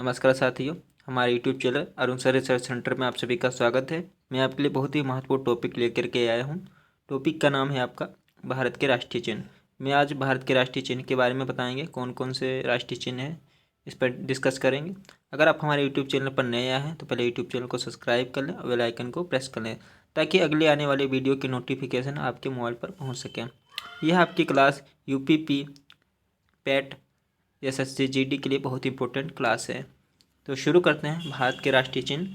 नमस्कार साथियों, हमारे YouTube channel Arun sir research centre में आप सभी का स्वागत है। मैं आपके लिए बहुत ही महत्वपूर्ण टॉपिक लेकर के आया हूं। टॉपिक का नाम है आपका भारत के राष्ट्रीय चिन्ह। मैं आज भारत के राष्ट्रीय चिन्ह के बारे में बताएंगे, कौन कौन से राष्ट्रीय चिन्ह हैं, इस पर डिस्कस करेंगे। अगर आप हमारे यूट्यूब चैनल पर नए आए हैं तो पहले यूट्यूब चैनल को सब्सक्राइब कर लें और बेल आइकन को प्रेस कर लें, ताकि अगले आने वाले वीडियो की नोटिफिकेशन आपके मोबाइल पर पहुँच सकें। यह आपकी class UPP, PAT, SSC GD के लिए बहुत इंपॉर्टेंट क्लास है। तो शुरू करते हैं। भारत के राष्ट्रीय चिन्ह।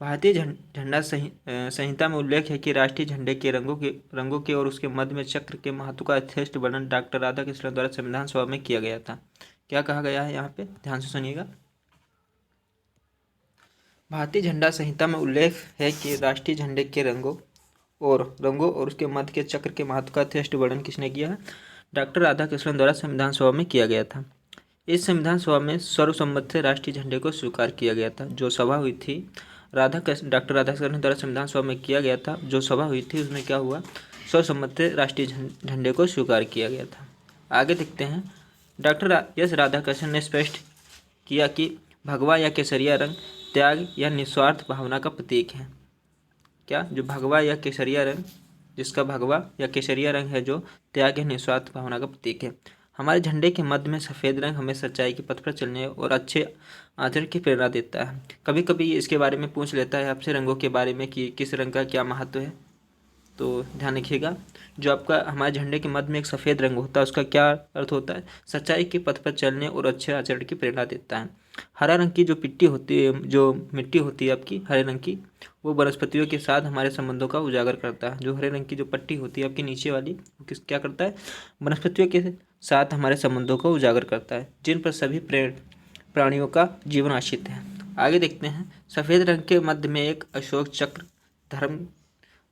भारतीय झंडा संहिता में उल्लेख है कि राष्ट्रीय झंडे के रंगों के और उसके मध्य में चक्र के महत्व का यथेष्ट वर्णन डॉक्टर राधाकृष्णन द्वारा संविधान सभा में किया गया था। क्या कहा गया है यहाँ पे, ध्यान से सुनिएगा। भारतीय झंडा संहिता में उल्लेख है कि राष्ट्रीय झंडे के रंगों और उसके मध्य के चक्र के महत्व का यथेष्ट वर्णन किसने किया है? डॉक्टर राधाकृष्णन द्वारा संविधान सभा में किया गया था। इस संविधान सभा में सर्वसम्मत से राष्ट्रीय झंडे को स्वीकार किया गया था। जो सभा हुई थी डॉक्टर राधाकृष्णन द्वारा संविधान सभा में किया गया था, जो सभा हुई थी उसमें क्या हुआ, सर्वसम्मत से राष्ट्रीय झंडे को स्वीकार किया गया था। आगे देखते हैं। डॉक्टर एस राधाकृष्णन ने स्पष्ट किया कि भगवा या केसरिया रंग त्याग या निस्वार्थ भावना का प्रतीक है। क्या, जो भगवा या केसरिया रंग, जिसका भगवा या केसरिया रंग है, जो त्याग या निस्वार्थ भावना का प्रतीक है। हमारे झंडे के मध्य में सफ़ेद रंग हमें सच्चाई के पथ पर चलने और अच्छे आचरण की प्रेरणा देता है। कभी कभी इसके बारे में पूछ लेता है आपसे, रंगों के बारे में, कि किस रंग का क्या महत्व है। तो ध्यान रखिएगा, जो आपका हमारे झंडे के मध्य में एक सफ़ेद रंग होता है, उसका क्या अर्थ होता है? सच्चाई के पथ पर चलने और अच्छे आचरण की प्रेरणा देता है। हरा रंग की जो मिट्टी होती है आपकी हरे रंग की, वो वनस्पतियों के साथ हमारे संबंधों का उजागर करता है। जो हरे रंग की जो पट्टी होती है आपकी नीचे वाली, क्या करता है? वनस्पतियों के साथ हमारे संबंधों को उजागर करता है, जिन पर सभी प्राणियों का जीवन आश्रित है। आगे देखते हैं। सफ़ेद रंग के मध्य में एक अशोक चक्र धर्म,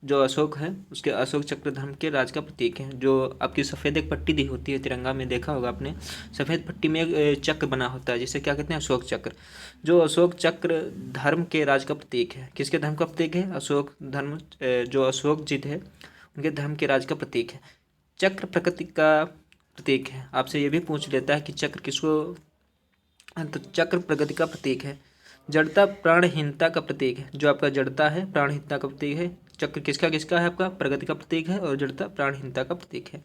जो अशोक है उसके अशोक चक्र धर्म के राज का प्रतीक है। जो आपकी सफ़ेद एक पट्टी दी होती है तिरंगा में, देखा होगा आपने, सफ़ेद पट्टी में एक चक्र बना होता है, जिसे क्या कहते हैं? अशोक चक्र। जो अशोक चक्र धर्म के राज का प्रतीक है। किसके धर्म का प्रतीक है? अशोक धर्म, जो अशोक जी थे उनके धर्म के राज का प्रतीक है। चक्र प्रकृति का प्रतीक है। आपसे ये भी पूछ लेता है कि चक्र किसको, तो चक्र प्रगति का प्रतीक है। जड़ता प्राणहीनता का प्रतीक है। जो आपका जड़ता है प्राणहीनता का प्रतीक है। चक्र किसका किसका है? आपका प्रगति का प्रतीक है, और जड़ता प्राणहीनता का प्रतीक है।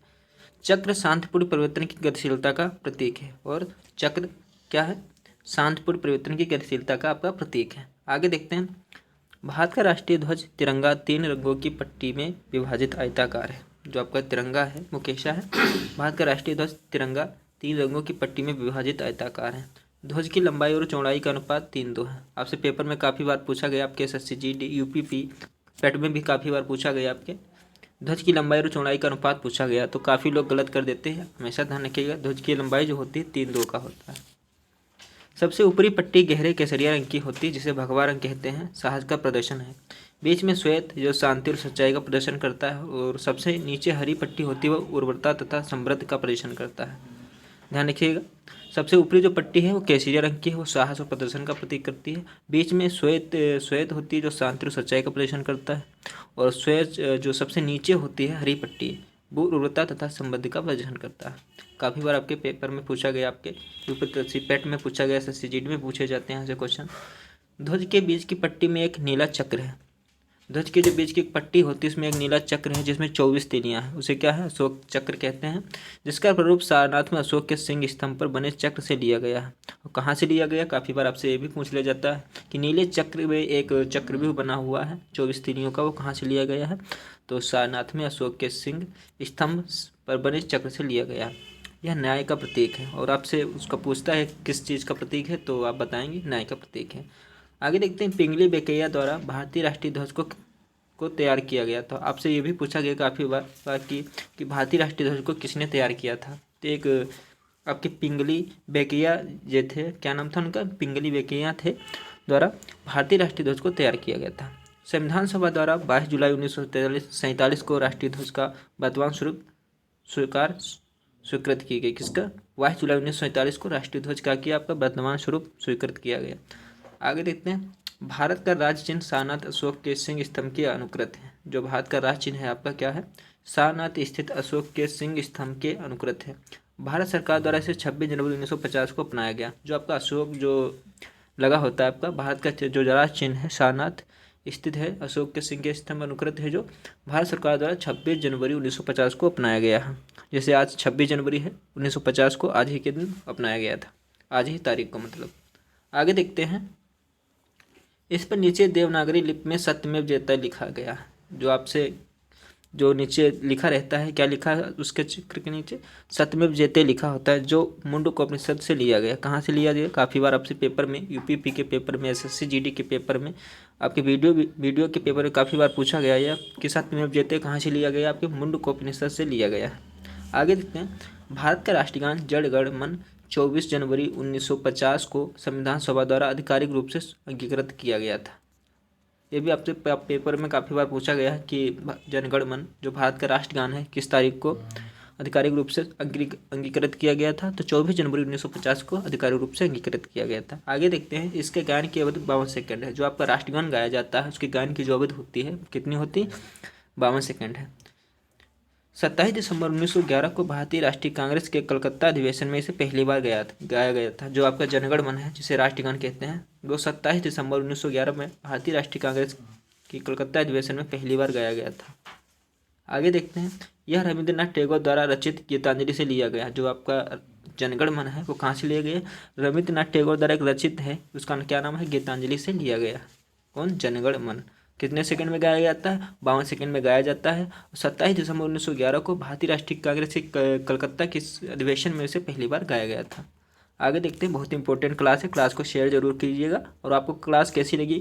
चक्र शांतिपूर्ण परिवर्तन की गतिशीलता का प्रतीक है, और चक्र क्या है? शांतिपूर्ण परिवर्तन की गतिशीलता का आपका प्रतीक है। आगे देखते हैं। भारत का राष्ट्रीय ध्वज तिरंगा 3 रंगों की पट्टी में विभाजित आयताकार है। जो आपका तिरंगा है वो कैसा है? भारत का राष्ट्रीय ध्वज तिरंगा 3 रंगों की पट्टी में विभाजित आयताकार है। ध्वज की लंबाई और चौड़ाई का अनुपात 3:2 है। आपसे पेपर में काफ़ी बार पूछा गया, आपके SSC GD UPP पैट में भी काफ़ी बार पूछा गया आपके। ध्वज की लंबाई और चौड़ाई का अनुपात पूछा गया, तो काफ़ी लोग गलत कर देते हैं। हमेशा ध्यान रखिएगा, ध्वज की लंबाई जो होती है 3:2 का होता है। सबसे ऊपरी पट्टी गहरे केसरिया रंग की होती है, जिसे भगवा रंग कहते हैं, साहस का प्रदर्शन है। बीच में श्वेत, जो शांति और सच्चाई का प्रदर्शन करता है, और सबसे नीचे हरी पट्टी होती है, वो उर्वरता तथा समृद्धि का प्रदर्शन करता है। ध्यान रखिएगा, सबसे ऊपरी जो पट्टी है वो केसरिया रंग की है, वो साहस और प्रदर्शन का प्रतीक करती है। बीच में श्वेत होती है, जो शांति और सच्चाई का प्रदर्शन करता है, और श्वेत जो सबसे नीचे होती है हरी पट्टी, वो उर्वरता तथा समृद्धि का प्रदर्शन करता है। काफ़ी बार आपके पेपर में पूछा गया, आपके यूपी पैट में पूछा गया, SSC GD में पूछे जाते हैं ऐसे क्वेश्चन। ध्वज के बीच की पट्टी में एक नीला चक्र है। ध्वज के जो बीच की पट्टी होती है उसमें एक नीला चक्र है, जिसमें 24 तीलियां हैं, उसे क्या है? अशोक चक्र कहते हैं, जिसका प्रारूप सारनाथ में अशोक के सिंह स्तंभ पर बने चक्र से लिया गया है। और कहाँ से लिया गया? काफ़ी बार आपसे ये भी पूछ लिया जाता है कि नीले चक्र में एक चक्रव्यूह बना हुआ है 24 तीलियों का, वो कहाँ से लिया गया है? तो सारनाथ में अशोक के सिंह स्तंभ पर बने चक्र से लिया गया है। यह न्याय का प्रतीक है, और आपसे उसका पूछता है किस चीज़ का प्रतीक है, तो आप बताएंगे न्याय का प्रतीक है। आगे देखते हैं। पिंगली बेकैया द्वारा भारतीय राष्ट्रीय ध्वज को तैयार किया गया था। आपसे ये भी पूछा गया काफ़ी बार कि भारतीय राष्ट्रीय ध्वज को किसने तैयार किया था? तो एक आपके पिंगली बेकैया जो थे, क्या नाम था उनका? पिंगली बेकैया थे, द्वारा भारतीय राष्ट्रीय ध्वज को तैयार किया गया था। संविधान सभा द्वारा 22 जुलाई 1947 को राष्ट्रीय ध्वज का वर्तमान स्वरूप स्वीकृत की गई। किसका? 22 जुलाई 1947 को राष्ट्रीय ध्वज का किया आपका वर्तमान स्वरूप स्वीकृत किया गया। आगे देखते हैं। भारत का राज्य चिन्ह सारनाथ अशोक के सिंह स्तंभ के अनुकृत है। जो भारत का राज्य चिन्ह है आपका क्या है? सारनाथ स्थित अशोक के सिंह स्तंभ के अनुकृत है। भारत सरकार द्वारा इसे 26 जनवरी 1950 को अपनाया गया। जो आपका अशोक जो लगा होता है आपका भारत का जो जराज चिन्ह है सारनाथ स्थित है, अशोक के सिंह के स्तंभ अनुकृत है, जो भारत सरकार द्वारा 26 जनवरी 1950 को अपनाया गया है। जैसे आज 26 जनवरी है 1950 को, आज ही के दिन अपनाया गया था, आज ही तारीख को मतलब। आगे देखते हैं, इस पर नीचे देवनागरी लिपि में सत्यमेव जयते लिखा गया है। जो आपसे जो नीचे लिखा रहता है, क्या लिखा है उसके चित्र के नीचे सत्यमेव जयते लिखा होता है, जो मुंडकोपनिषद से लिया गया। कहाँ से लिया गया? काफ़ी बार आपसे पेपर में, यूपीपी के पेपर में, एसएससी जीडी के पेपर में, आपके वीडियो के पेपर में काफ़ी बार पूछा गया है कि सत्यमेव जयते कहाँ से लिया गया? आपके मुंडकोपनिषद से लिया गया है। आगे देखते हैं, भारत का राष्ट्रगान जड़ गण मन 24 जनवरी 1950 को संविधान सभा द्वारा आधिकारिक रूप से अंगीकृत किया गया था। ये भी आपसे पेपर में काफ़ी बार पूछा गया है कि जनगण मन जो भारत का राष्ट्रगान है किस तारीख को आधिकारिक रूप से अंगीकृत किया गया था? तो 24 जनवरी 1950 को आधिकारिक रूप से अंगीकृत किया गया था। आगे देखते हैं, इसके गायन की अवधि 52 सेकंड है। जो आपका राष्ट्रगान गाया जाता है उसके गायन की जो अवधि होती है कितनी होती? 52 सेकंड है। 27 दिसंबर 1911 को भारतीय राष्ट्रीय कांग्रेस के कलकत्ता अधिवेशन में इसे पहली बार गाया गया था। जो आपका जनगण मन है जिसे राष्ट्रगान कहते हैं, वो 27 दिसंबर 1911 में भारतीय राष्ट्रीय कांग्रेस की कलकत्ता अधिवेशन में पहली बार गाया गया था। आगे देखते हैं, यह रविंद्रनाथ टैगोर द्वारा रचित गीतांजलि से लिया गया। जो आपका जनगण मन है वो कहाँ से लिया गया? रविंद्रनाथ टैगोर द्वारा एक रचित है, उसका क्या नाम है? गीतांजलि से लिया गया। कौन? जनगण मन। कितने सेकंड में गाया जाता है? 52 सेकंड में गाया जाता है। 27 दिसंबर 1911 को भारतीय राष्ट्रीय कांग्रेस के कलकत्ता के अधिवेशन में इसे पहली बार गाया गया था। आगे देखते हैं, बहुत इंपॉर्टेंट क्लास है, क्लास को शेयर जरूर कीजिएगा और आपको क्लास कैसी लगी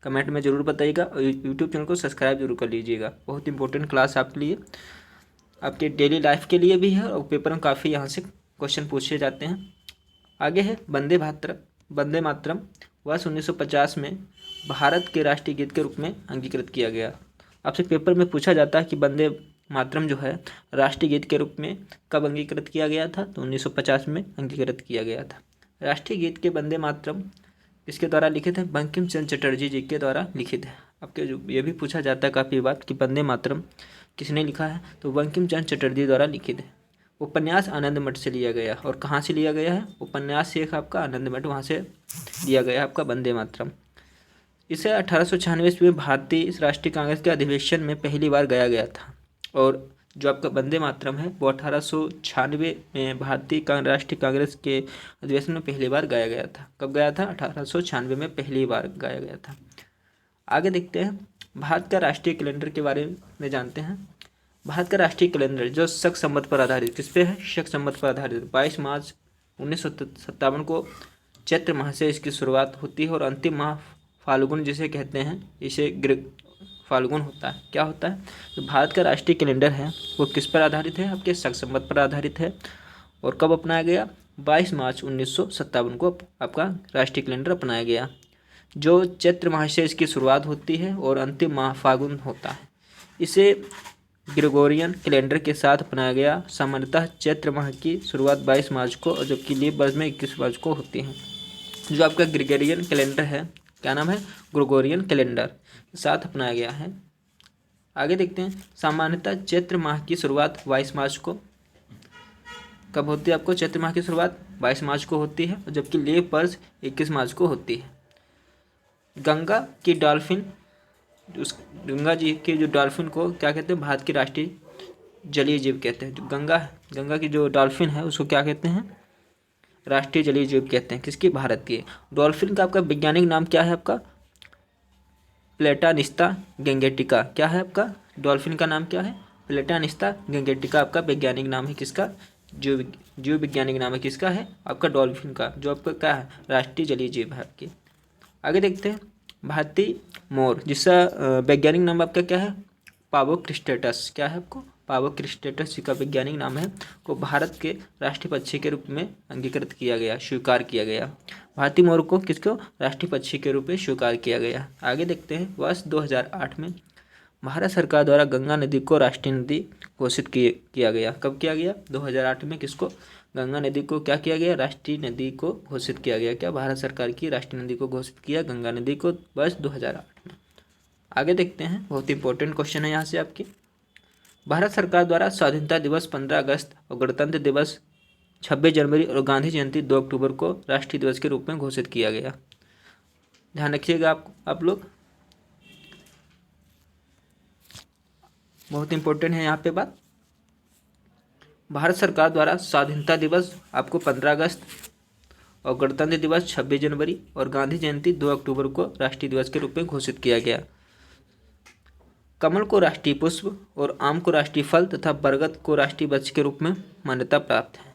कमेंट में ज़रूर बताइएगा और यूट्यूब चैनल को सब्सक्राइब जरूर कर लीजिएगा। बहुत इंपॉर्टेंट क्लास आपके लिए, आपके डेली लाइफ के लिए भी है और पेपर में काफ़ी यहाँ से क्वेश्चन पूछे जाते हैं। आगे है वंदे मातरम वर्ष 1950 में भारत के राष्ट्रीय गीत के रूप में अंगीकृत किया गया। आपसे पेपर में पूछा जाता है कि वंदे मातरम जो है राष्ट्रीय गीत के रूप में कब अंगीकृत किया गया था? तो 1950 में अंगीकृत किया गया था। राष्ट्रीय गीत के वंदे मातरम किसके द्वारा लिखित है? बंकिम चंद्र चटर्जी जी के द्वारा लिखित है। आपके जो ये भी पूछा जाता है काफ़ी बार कि वंदे मातरम किसने लिखा है? तो बंकिम चंद्र चटर्जी द्वारा लिखित है। उपन्यास आनंद मठ से लिया गया। और कहाँ से लिया गया है? उपन्यास से एक आपका आनंद मठ, वहाँ से लिया गया आपका वंदे मातरम। इसे 1896 ईस्वी में भारतीय राष्ट्रीय कांग्रेस के अधिवेशन में पहली बार गाया गया था। और जो आपका वंदे मातरम है वो 1896 में भारतीय राष्ट्रीय कांग्रेस के अधिवेशन में पहली बार गाया गया था। कब गाया था? 1896 में पहली बार गाया गया था। आगे देखते हैं, भारत का राष्ट्रीय कैलेंडर के बारे में जानते हैं। भारत का राष्ट्रीय कैलेंडर जो शक संवत पर आधारित, किस पे है? शक संवत पर आधारित। 22 मार्च 1957 को चैत्र माह से इसकी शुरुआत होती है और अंतिम माह फाल्गुन जिसे कहते हैं, इसे फाल्गुन होता है। क्या होता है? तो भारत का राष्ट्रीय कैलेंडर है वो किस पर आधारित है? आपके शक संवत पर आधारित है। और कब अपनाया गया? 22 मार्च 1957 को आपका राष्ट्रीय कैलेंडर अपनाया गया, जो चैत्र माह से इसकी शुरुआत होती है और अंतिम माह फाल्गुन होता है। इसे ग्रेगोरियन कैलेंडर के साथ अपनाया गया। सामान्यतः चैत्र माह की शुरुआत 22 मार्च को और जबकि लीप वर्ष में 21 मार्च को होती है। जो आपका ग्रेगोरियन कैलेंडर है, क्या नाम है? ग्रेगोरियन कैलेंडर के साथ अपनाया गया है। आगे देखते हैं, सामान्यतः चैत्र माह की शुरुआत 22 मार्च को कब होती है? आपको चैत्र माह की शुरुआत 22 मार्च को होती है और जबकि लीप वर्ष 21 मार्च को होती है। गंगा की डॉल्फिन, उस गंगा जी के जो डॉल्फिन को क्या कहते हैं? भारत की राष्ट्रीय जलीय जीव कहते हैं। जो गंगा की जो डॉल्फिन है उसको क्या कहते हैं? राष्ट्रीय जलीय जीव कहते हैं। किसकी? भारत की। डॉल्फिन का आपका वैज्ञानिक नाम क्या है? आपका प्लेटानिस्ता गैंगेटिका। क्या है आपका? डॉल्फिन का नाम क्या है? प्लेटानिस्ता गैंगेटिका आपका वैज्ञानिक नाम है। किसका? जीव वैज्ञानिक नाम है किसका है? आपका डॉल्फिन का, जो आपका क्या है? राष्ट्रीय जलीय जीव है आपकी। आगे देखते हैं, भारतीय मोर जिसका वैज्ञानिक नाम आपका क्या है? पावोक्रिस्टेटस। क्या है आपको? पावोक्रिस्टेटस जी का वैज्ञानिक नाम है, को भारत के राष्ट्रीय पक्षी के रूप में अंगीकृत किया गया, स्वीकार किया गया। भारतीय मोर को किसको राष्ट्रीय पक्षी के रूप में स्वीकार किया गया। आगे देखते हैं, वर्ष 2008 में भारत सरकार द्वारा गंगा नदी को राष्ट्रीय नदी घोषित किया गया। कब किया गया? 2008 में। किसको? गंगा नदी को क्या किया गया? राष्ट्रीय नदी को घोषित किया गया। क्या? भारत सरकार की राष्ट्रीय नदी को घोषित किया गंगा नदी को वर्ष 2008 में। आगे देखते हैं, बहुत इंपॉर्टेंट क्वेश्चन है यहाँ से आपके। भारत सरकार द्वारा स्वाधीनता दिवस 15 अगस्त और गणतंत्र दिवस 26 जनवरी और गांधी जयंती 2 अक्टूबर को राष्ट्रीय दिवस के रूप में घोषित किया गया। ध्यान रखिएगा आप लोग, बहुत इंपॉर्टेंट है यहाँ पे बात। भारत सरकार द्वारा स्वाधीनता दिवस आपको 15 अगस्त और गणतंत्र दिवस 26 जनवरी और गांधी जयंती 2 अक्टूबर को राष्ट्रीय दिवस के रूप में घोषित किया गया। कमल को राष्ट्रीय पुष्प और आम को राष्ट्रीय फल तथा बरगद को राष्ट्रीय वृक्ष के रूप में मान्यता प्राप्त है।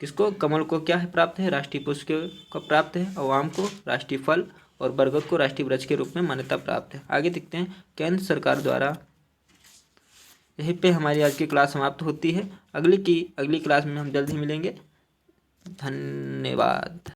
किसको? कमल को क्या है प्राप्त है? राष्ट्रीय पुष्प को प्राप्त है, और आम को राष्ट्रीय फल और बरगद को राष्ट्रीय वृक्ष के रूप में मान्यता प्राप्त है। आगे देखते हैं, केंद्र सरकार द्वारा। यहीं पे हमारी आज की क्लास समाप्त होती है। अगली क्लास में हम जल्द ही मिलेंगे। धन्यवाद।